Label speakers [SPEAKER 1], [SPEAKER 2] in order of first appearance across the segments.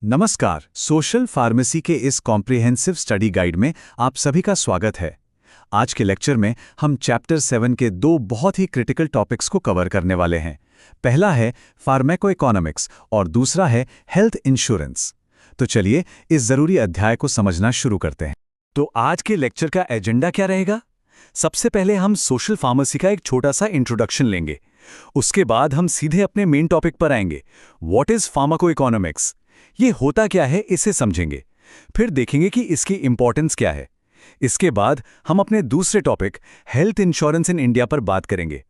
[SPEAKER 1] नमस्कार। Social pharmacy के इस कॉम्प्रिहेंसिव स्टडी गाइड में आप सभी का स्वागत है। आज के लेक्चर में हम चैप्टर 7 के दो बहुत ही क्रिटिकल टॉपिक्स को कवर करने वाले हैं। पहला है फार्माकोइकोनॉमिक्स और दूसरा है हेल्थ इंश्योरेंस। तो चलिए इस जरूरी अध्याय को समझना शुरू करते हैं। तो आज के लेक्चर का एजेंडा क्या रहेगा? सबसे पहले हम सोशल फार्मेसी का एक छोटा सा इंट्रोडक्शन लेंगे। उसके बाद हम सीधे अपने मेन टॉपिक पर आएंगे, व्हाट इज फार्माकोइकोनॉमिक्स, ये होता क्या है इसे समझेंगे। फिर देखेंगे कि इसकी इंपॉर्टेंस क्या है। इसके बाद हम अपने दूसरे topic health insurance in India पर बात करेंगे।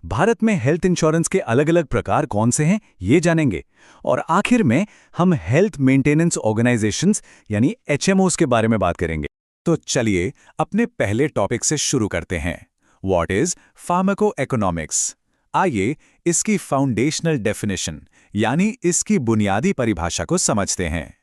[SPEAKER 1] भारत में हेल्थ इंश्योरेंस के अलग अलग प्रकार कौन से हैं ये जानेंगे। और आखिर में हम हेल्थ मेंटेनेंस ऑर्गेनाइजेशंस यानी HMOs के बारे में बात करेंगे। तो चलिए अपने पहले टॉपिक से शुरू करते हैं, व्हाट इज फार्माकोइकोनॉमिक्स। आइए इसकी फाउंडेशनल डेफिनेशन यानी इसकी बुनियादी परिभाषा को समझते हैं।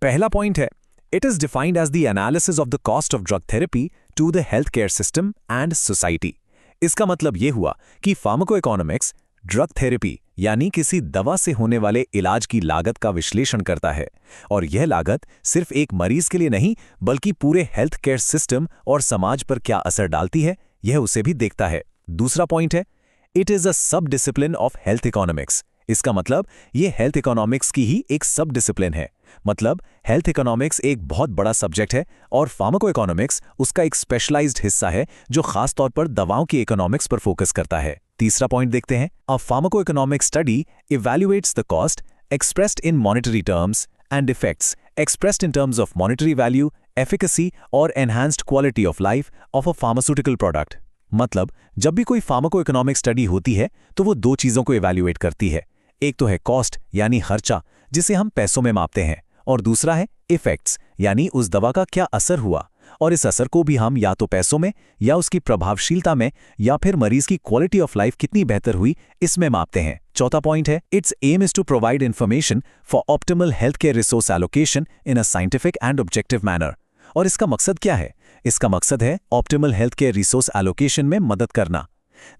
[SPEAKER 2] पहला पॉइंट है, it is defined as the analysis of the cost of drug therapy to the health care system and society. इसका मतलब यह हुआ कि फार्माकोइकोनॉमिक्स ड्रग थेरेपी यानी किसी दवा से होने वाले इलाज की लागत का विश्लेषण करता है, और यह लागत सिर्फ एक मरीज के लिए नहीं बल्कि पूरे हेल्थ केयर सिस्टम और समाज पर क्या असर डालती है यह उसे भी देखता है। दूसरा पॉइंट है, इट इज अ सब डिसिप्लिन ऑफ हेल्थ इकोनॉमिक्स। इसका मतलब ये हेल्थ इकोनॉमिक्स की ही एक सब डिसिप्लिन है। मतलब हेल्थ इकोनॉमिक्स एक बहुत बड़ा सब्जेक्ट है और फार्माकोइकोनॉमिक्स उसका एक स्पेशलाइज्ड हिस्सा है जो खास तौर पर दवाओं की इकोनॉमिक्स पर फोकस करता है। तीसरा पॉइंट देखते हैं, a pharmacoeconomic study evaluates the cost expressed in monetary terms and effects expressed in terms of monetary value, efficacy और enhanced quality of life of a pharmaceutical product. मतलब जब भी कोई फार्माकोइकोनॉमिक स्टडी होती है तो वो दो चीजों को इवैल्यूएट करती है। एक तो है कॉस्ट यानी खर्चा जिसे हम पैसों में मापते हैं, और दूसरा है इफेक्ट्स यानी उस दवा का क्या असर हुआ, और इस असर को भी हम या तो पैसों में या उसकी प्रभावशीलता में या फिर मरीज की क्वालिटी ऑफ लाइफ कितनी बेहतर हुई इसमें मापते हैं। चौथा पॉइंट है, its aim is to provide information for optimal health care resource allocation in a scientific and objective manner. और इसका मकसद क्या है? इसका मकसद है optimal health care resource allocation में मदद करना।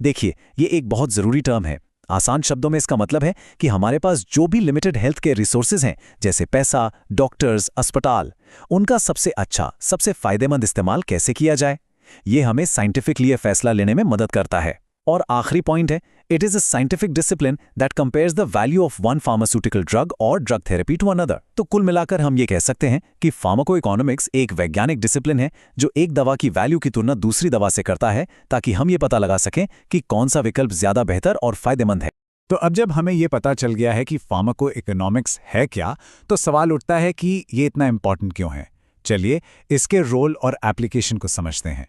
[SPEAKER 2] देखिए ये एक बहुत जरूरी टर्म है। आसान शब्दों में इसका मतलब है कि हमारे पास जो भी लिमिटेड हेल्थ केयर रिसोर्सेज हैं जैसे पैसा, डॉक्टर्स, अस्पताल, उनका सबसे अच्छा सबसे फायदेमंद इस्तेमाल कैसे किया जाए, ये हमें साइंटिफिकली फैसला लेने में मदद करता है। और आखिरी पॉइंट है, it is a scientific discipline that compares the value of one pharmaceutical drug और ड्रग थेरेपी टू अनदर। तो कुल मिलाकर हम ये कह सकते हैं कि फार्माकोइकोनॉमिक्स एक वैज्ञानिक डिसिप्लिन है जो एक दवा की वैल्यू की तुलना दूसरी दवा से करता है ताकि हम ये पता लगा सकें कि कौन सा विकल्प ज्यादा बेहतर और फायदेमंद है।
[SPEAKER 1] तो अब जब हमें ये पता चल गया है कि फार्माकोइकोनॉमिक्स है क्या, तो सवाल उठता है कि ये इतना इंपॉर्टेंट क्यों है। चलिए इसके रोल और एप्लीकेशन को समझते हैं।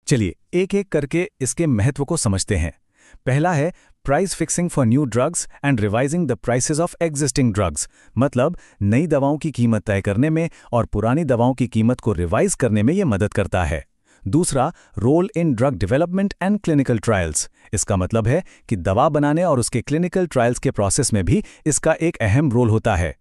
[SPEAKER 1] चलिए एक एक करके इसके महत्व को समझते हैं। पहला है price fixing for new drugs and revising the prices of existing drugs. मतलब नई दवाओं की कीमत तय करने में और पुरानी दवाओं की कीमत को रिवाइज करने में यह मदद करता है। दूसरा, role in drug development and clinical trials. इसका मतलब है कि दवा बनाने और उसके क्लिनिकल ट्रायल्स के प्रोसेस में भी इसका एक अहम रोल होता है।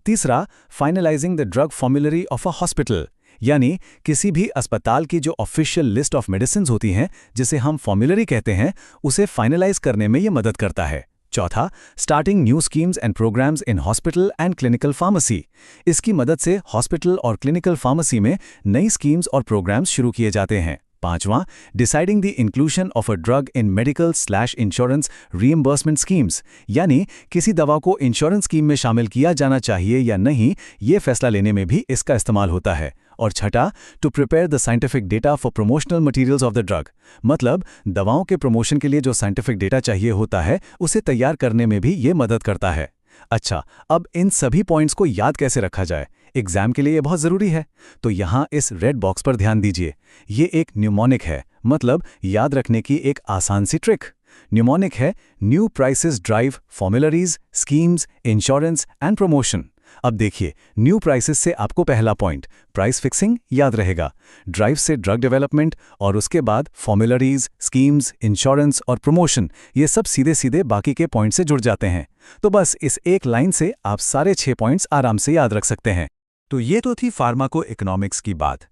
[SPEAKER 1] तीसरा, finalising the drug formulary of a hospital, यानी किसी भी अस्पताल की जो ऑफिशियल लिस्ट ऑफ मेडिसिन्स होती हैं जिसे हम फॉर्मूलरी कहते हैं, उसे फाइनलाइज करने में यह मदद करता है। चौथा, starting new schemes and programmes in hospital and clinical pharmacy. इसकी मदद से हॉस्पिटल और क्लिनिकल फार्मेसी में नई स्कीम्स और प्रोग्राम्स शुरू किए जाते हैं। पांचवां, deciding the inclusion of a drug in medical insurance reimbursement schemes, यानी किसी दवा को इंश्योरेंस स्कीम में शामिल किया जाना चाहिए या नहीं, ये फैसला लेने में भी इसका इस्तेमाल होता है। और छठा, to prepare the scientific data for promotional materials of the drug. मतलब दवाओं के प्रमोशन के लिए जो साइंटिफिक डेटा चाहिए होता है उसे तैयार करने में भी ये मदद करता है। अच्छा, अब इन सभी पॉइंट्स को याद कैसे रखा जाए? एग्जाम के लिए ये बहुत जरूरी है। तो यहाँ इस रेड बॉक्स पर ध्यान दीजिए। ये एक न्यूमोनिक है, मतलब याद रखने की एक आसान सी ट्रिक। न्यूमोनिक है new prices drive formularies, schemes, insurance and promotion. अब देखिए, न्यू प्राइसेस से आपको पहला पॉइंट प्राइस फिक्सिंग याद रहेगा, ड्राइव से ड्रग डेवलपमेंट, और उसके बाद फॉर्मुलरीज, स्कीम्स, इंश्योरेंस और प्रमोशन, ये सब सीधे सीधे बाकी के पॉइंट से जुड़ जाते हैं। तो बस इस एक लाइन से आप सारे 6 पॉइंट्स आराम से याद रख सकते हैं। तो ये तो थी फार्माकोइकोनॉमिक्स की बात।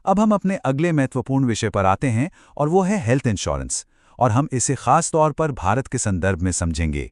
[SPEAKER 1] अब हम अपने अगले महत्वपूर्ण विषय पर आते हैं और वो है हेल्थ इंश्योरेंस, और हम इसे खास तौर पर भारत के संदर्भ में समझेंगे।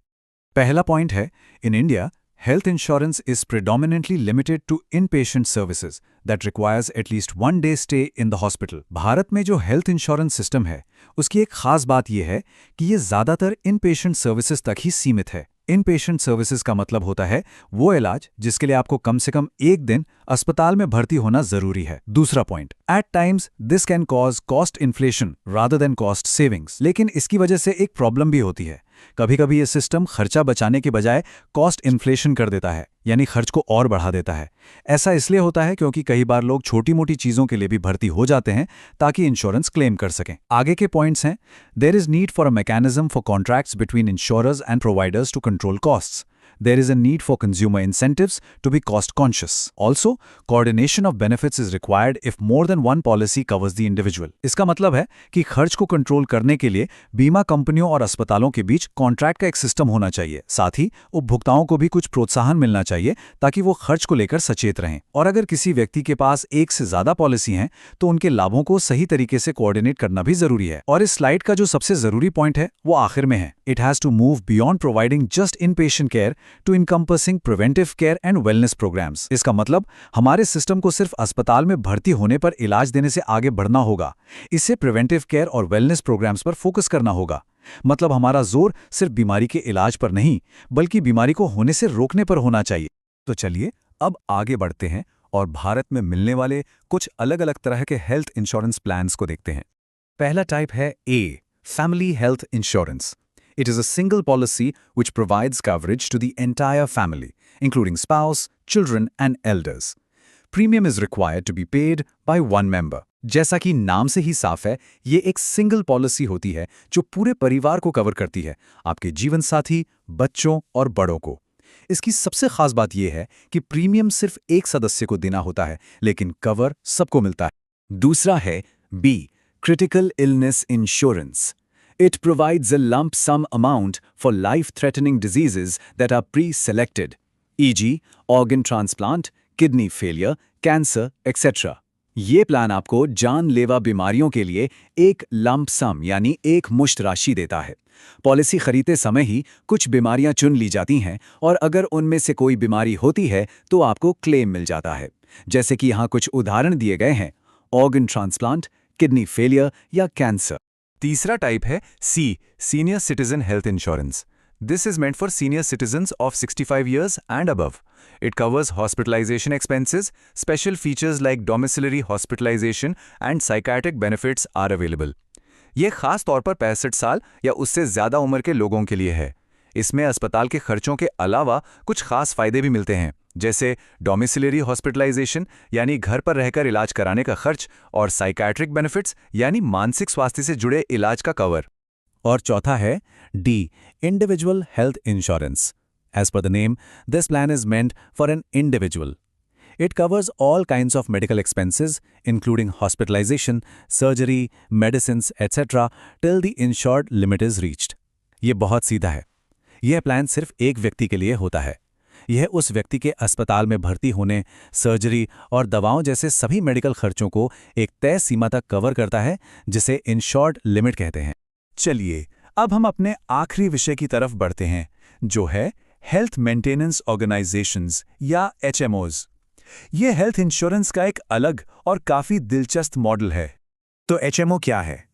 [SPEAKER 1] पहला पॉइंट है, in India Health insurance is predominantly limited to inpatient services that requires at least 1 day stay in the hospital. Bharat में जो हेल्थ इंश्योरेंस सिस्टम है, उसकी एक खास बात यह है कि ये ज़्यादातर इनपेशेंट सर्विसेज तक ही सीमित है। इनपेशेंट सर्विसेज का मतलब होता है वो इलाज जिसके लिए आपको कम से कम 1 दिन अस्पताल में भर्ती होना जरूरी है। दूसरा point, at times this can cause cost inflation rather than cost savings. लेकिन इसकी वजह से एक प्रॉब्लम भी होती है। कभी कभी ये सिस्टम खर्चा बचाने के बजाय कॉस्ट इन्फ्लेशन कर देता है, यानी खर्च को और बढ़ा देता है। ऐसा इसलिए होता है क्योंकि कई बार लोग छोटी मोटी चीज़ों के लिए भी भर्ती हो जाते हैं ताकि इंश्योरेंस क्लेम कर सकें। आगे के पॉइंट्स हैं, there is need for a mechanism for contracts between insurers and providers to control costs. There is a need for consumer incentives to be cost conscious. Also, coordination of benefits is required if more than one policy covers the individual. इसका मतलब है कि खर्च को control करने के लिए बीमा कंपनियों और अस्पतालों के बीच कॉन्ट्रैक्ट का एक सिस्टम होना चाहिए। साथ ही उपभोक्ताओं को भी कुछ प्रोत्साहन मिलना चाहिए ताकि वो खर्च को लेकर सचेत रहें। और अगर किसी व्यक्ति के पास एक से ज़्यादा पॉलिसी हैं तो उनके लाभों को सही तरीके से कोऑर्डिनेट करना भी जरूरी है। और इस स्लाइड का जो सबसे ज़रूरी पॉइंट है वो आखिर में है, it has to move beyond providing just inpatient care to encompassing preventive care and wellness programmes. इसका मतलब हमारे सिस्टम को सिर्फ अस्पताल में भर्ती होने पर इलाज देने से आगे बढ़ना होगा, इससे प्रिवेंटिव केयर और वेलनेस प्रोग्राम्स पर फोकस करना होगा। मतलब हमारा जोर सिर्फ बीमारी के इलाज पर नहीं बल्कि बीमारी को होने से रोकने पर होना चाहिए। तो चलिए अब आगे बढ़ते हैं और भारत में मिलने वाले कुछ अलग अलग तरह के हेल्थ इंश्योरेंस प्लान्स को देखते हैं। पहला टाइप है A, family health insurance. It is a single policy which provides coverage to the entire family, including spouse, children, and elders. Premium is required to be paid by one member. जैसा कि नाम से ही साफ है, ये एक single policy होती है जो पूरे परिवार को कवर करती है, आपके जीवन साथी, बच्चों और बड़ों को। इसकी सबसे खास बात यह है कि प्रीमियम सिर्फ एक सदस्य को देना होता है, लेकिन कवर सबको मिलता है। दूसरा है B, critical illness insurance. It provides a lump sum amount for life-threatening diseases that are pre-selected, e.g., organ transplant, kidney failure, cancer, etc. ये प्लान आपको जानलेवा बीमारियों के लिए एक लंप सम यानी एक मुश्त राशि देता है। पॉलिसी खरीदते समय ही कुछ बीमारियां चुन ली जाती हैं और अगर उनमें से कोई बीमारी होती है तो आपको क्लेम मिल जाता है। जैसे कि यहाँ कुछ उदाहरण दिए गए हैं, ऑर्गन ट्रांसप्लांट, किडनी फेलियर या कैंसर। तीसरा टाइप है C, senior citizen health insurance. This is meant for senior citizens of 65 years and above. It covers hospitalization expenses. Special features like domiciliary hospitalization and psychiatric benefits are available. ये खास तौर पर 65 साल या उससे ज़्यादा उम्र के लोगों के लिए है। इसमें अस्पताल के खर्चों के अलावा कुछ खास फायदे भी मिलते हैं, जैसे डोमिसिलरी हॉस्पिटलाइजेशन यानी घर पर रहकर इलाज कराने का खर्च और साइकाट्रिक बेनिफिट्स यानी मानसिक स्वास्थ्य से जुड़े इलाज का कवर। और चौथा है D, individual health insurance. As per the name, this plan is meant for an individual. It covers all kinds of medical expenses, including hospitalization, surgery, medicines, etc., till the insured limit is reached. ये बहुत सीधा है। यह plan सिर्फ एक व्यक्ति के लिए होता है। यह उस व्यक्ति के अस्पताल में भर्ती होने, सर्जरी और दवाओं जैसे सभी मेडिकल खर्चों को एक तय सीमा तक कवर करता है, जिसे इंश्योर्ड लिमिट कहते हैं। चलिए अब हम अपने आखिरी विषय की तरफ बढ़ते हैं, जो है हेल्थ मेंटेनेंस ऑर्गेनाइजेशंस या HMOs. यह हेल्थ इंश्योरेंस का एक अलग और काफी दिलचस्प मॉडल है। तो HMO क्या है?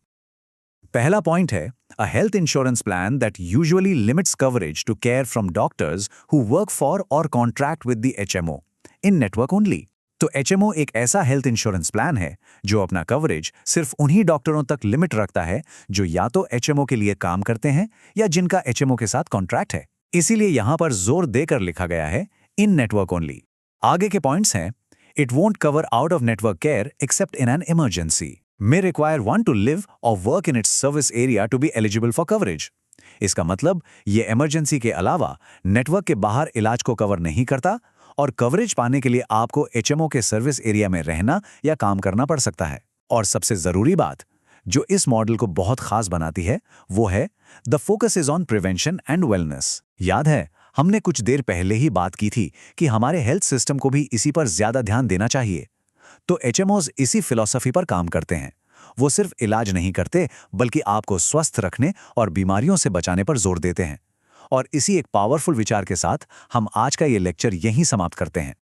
[SPEAKER 1] पहला पॉइंट है a health insurance plan that usually limits coverage to care from doctors who work for or contract with the HMO in network only. तो HMO एक ऐसा हेल्थ इंश्योरेंस प्लान है जो अपना कवरेज सिर्फ उन्हीं डॉक्टरों तक लिमिट रखता है जो या तो HMO के लिए काम करते हैं या जिनका HMO के साथ कॉन्ट्रैक्ट है। इसीलिए यहां पर जोर देकर लिखा गया है इन नेटवर्क ओनली। आगे के पॉइंट्स हैं, it won't cover out of network care accept in an emergency, may require one to live or work in its service area to be eligible for coverage. इसका मतलब ये इमरजेंसी के अलावा network के बाहर इलाज को कवर नहीं करता और कवरेज पाने के लिए आपको HMO के सर्विस एरिया में रहना या काम करना पड़ सकता है। और सबसे ज़रूरी बात जो इस मॉडल को बहुत खास बनाती है वो है the focus is on prevention and wellness. याद है हमने कुछ देर पहले ही बात की थी कि हमारे हेल्थ सिस्टम को भी इसी पर ज़्यादा ध्यान देना चाहिए। तो HMOs इसी फिलॉसफी पर काम करते हैं। वो सिर्फ इलाज नहीं करते बल्कि आपको स्वस्थ रखने और बीमारियों से बचाने पर जोर देते हैं।
[SPEAKER 2] और इसी एक पावरफुल विचार के साथ हम आज का ये लेक्चर यहीं समाप्त करते हैं।